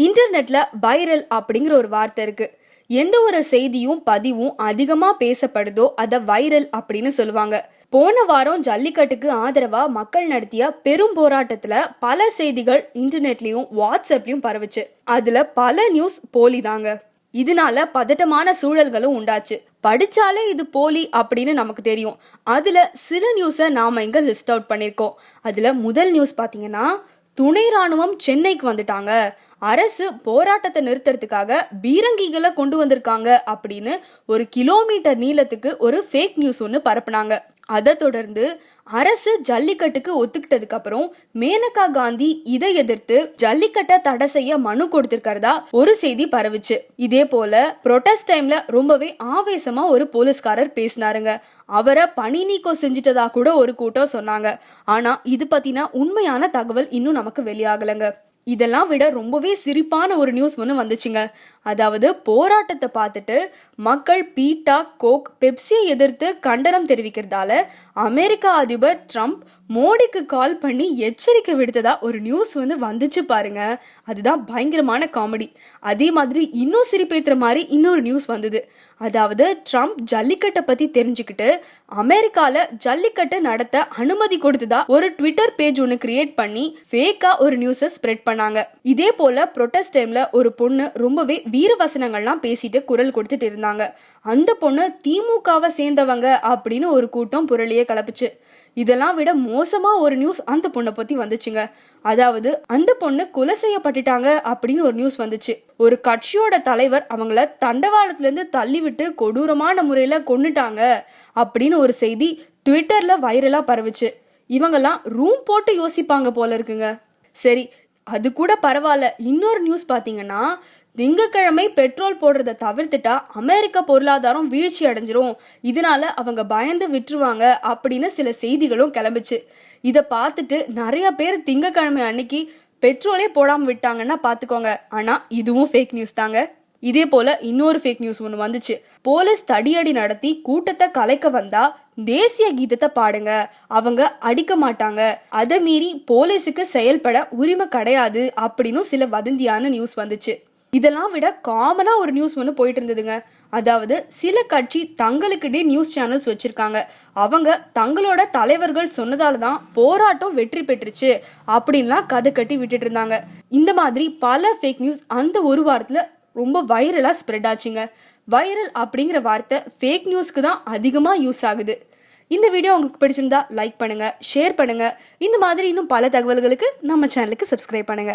இன்டர்நெட்ல வைரல் அப்படிங்கிற ஒரு வார்த்தை இருக்கு. எந்த ஒரு செய்தியும் பதிவும் அதிகமா பேசப்படுதோ அத வைரல் அப்படின்னு சொல்லுவாங்க. போன வாரம் ஜல்லிக்கட்டுக்கு ஆதரவா மக்கள் நடத்திய பெரும் போராட்டத்துல பல செய்திகள் இன்டர்நெட்லயும் வாட்ஸ்அப்லயும் பரவுச்சு. அதுல பல நியூஸ் போலி தாங்க. இதனால பதட்டமான சூழல்களும் உண்டாச்சு. படிச்சாலே இது போலி அப்படின்னு நமக்கு தெரியும். அதுல சில நியூஸை நாம இங்க லிஸ்ட் அவுட் பண்ணிருக்கோம். அதுல முதல் நியூஸ் பாத்தீங்கன்னா, துணை ராணுவம் சென்னைக்கு வந்துட்டாங்க, அரசு போராட்டத்தை நிறுத்துறதுக்காக பீரங்கிகளை கொண்டு வந்திருக்காங்க அப்படின்னு ஒரு கிலோமீட்டர் நீளத்துக்கு ஒரு ஃபேக் நியூஸ் ஒன்று பரப்புனாங்க. அதை தொடர்ந்து அரசு ஜல்லிக்கட்டுக்கு ஒத்துக்கிட்டதுக்கு அப்புறம் மேனகா காந்தி இதை எதிர்த்து ஜல்லிக்கட்டை தடை செய்ய மனு கொடுத்திருக்கிறதா ஒரு செய்தி பரவுச்சு. இதே போல புரோட்டஸ்ட் டைம்ல ரொம்பவே ஆவேசமா ஒரு போலீஸ்காரர் பேசினாருங்க. அவரை பணி நீக்கம் செஞ்சிட்டதா கூட ஒரு கூட்டம் சொன்னாங்க. ஆனா இது பத்தின உண்மையான தகவல் இன்னும் நமக்கு வெளியாகலைங்க. இதெல்லாம் விட ரொம்பவே சிரிப்பான ஒரு நியூஸ் ஒன்று வந்துச்சுங்க. அதாவது போராட்டத்தை பார்த்துட்டு மக்கள் பீட்டா, கோக், பெப்சியை எதிர்த்து கண்டனம் தெரிவிக்கிறதால அமெரிக்க அதிபர் ட்ரம்ப் மோடிக்கு கால் பண்ணி எச்சரிக்கை விடுத்ததா ஒரு நியூஸ் ஒன்று வந்துச்சு பாருங்க. அதுதான் பயங்கரமான காமெடி. அதே மாதிரி இன்னும் சிரிப்பேத்துற மாதிரி இன்னொரு நியூஸ் வந்தது. அதாவது ட்ரம்ப் ஜல்லிக்கட்டை பத்தி தெரிஞ்சுக்கிட்டு அமெரிக்கால ஜல்லிக்கட்டு நடத்த அனுமதி கொடுத்ததா ஒரு ட்விட்டர் பேஜ் ஒன்று கிரியேட் பண்ணி ஃபேக்கா ஒரு நியூஸை ஸ்ப்ரெட் பண்ணாங்க. இதே போல ப்ரொட்டஸ்ட் டைம்ல ஒரு பொண்ணு ரொம்பவே வீரவசனங்கள்லாம் பேசிட்டு குரல் கொடுத்துட்டு இருந்தாங்க. அந்த பொண்ணு திமுகவை சேர்ந்தவங்க அப்படின்னு ஒரு கூட்டம் புரளியே கிளப்புச்சு. இதெல்லாம் விட மோசமா ஒரு நியூஸ் அந்த பொண்ணை பத்தி வந்துச்சுங்க. அதாவது அந்த பொண்ணு கொலை செய்யப்பட்டுட்டாங்க அப்படின்னு ஒரு நியூஸ் வந்துச்சு. ஒரு கட்சியோட தலைவர் அவங்கள தண்டவாளத்துல இருந்து தள்ளி விட்டு கொடூரமான முறையில கொன்னுட்டாங்க அப்படின்னு ஒரு செய்தி ட்விட்டர்ல வைரலா பரவுச்சு. இவங்கெல்லாம் ரூம் போட்டு யோசிப்பாங்க போல இருக்குங்க. சரி, அது கூட பரவாயில்ல. இன்னொரு நியூஸ் பாத்தீங்கன்னா, திங்கக்கிழமை பெட்ரோல் போடுறத தவிர்த்துட்டா அமெரிக்க பொருளாதாரம் வீழ்ச்சி அடைஞ்சிரும், இதனால அவங்க பயந்து விட்டுருவாங்க அப்படின்னு சில செய்திகளும் கிளம்பிச்சு. இதை பார்த்துட்டு நிறைய பேர் திங்கக்கிழமை அன்னைக்கு பெட்ரோலே போடாம விட்டாங்கன்னா பாத்துக்கோங்க. ஆனா இதுவும் ஃபேக் நியூஸ் தாங்க. இதே போல இன்னொரு ஃபேக் நியூஸ் ஒன்று வந்துச்சு. போலீஸ் தடியடி நடத்தி கூட்டத்தை கலைக்க வந்தா தேசிய கீதத்தை பாடுங்க, அவங்க அடிக்க மாட்டாங்க, அதை மீறி போலீஸுக்கு செயல்பட உரிமை கிடையாது அப்படின்னு சில வதந்தியான நியூஸ் வந்துச்சு. இதெல்லாம் விட காமனா ஒரு நியூஸ் ஒன்று போயிட்டு இருந்ததுங்க. அதாவது சில கட்சி தங்களுக்கிட்டே நியூஸ் சேனல்ஸ் வச்சிருக்காங்க. அவங்க தங்களோட தலைவர்கள் சொன்னதால தான் போராட்டம் வெற்றி பெற்றுச்சு அப்படின்லாம் கதை கட்டி விட்டுட்டு இருந்தாங்க. இந்த மாதிரி பல ஃபேக் நியூஸ் அந்த ஒரு வாரத்துல ரொம்ப வைரலா ஸ்ப்ரெட் ஆச்சுங்க. வைரல் அப்படிங்கிற வார்த்தை ஃபேக் நியூஸ்க்கு தான் அதிகமா யூஸ் ஆகுது. இந்த வீடியோ உங்களுக்கு பிடிச்சிருந்தா லைக் பண்ணுங்க, ஷேர் பண்ணுங்க. இந்த மாதிரி இன்னும் பல தகவல்களுக்கு நம்ம சேனலுக்கு சப்ஸ்கிரைப் பண்ணுங்க.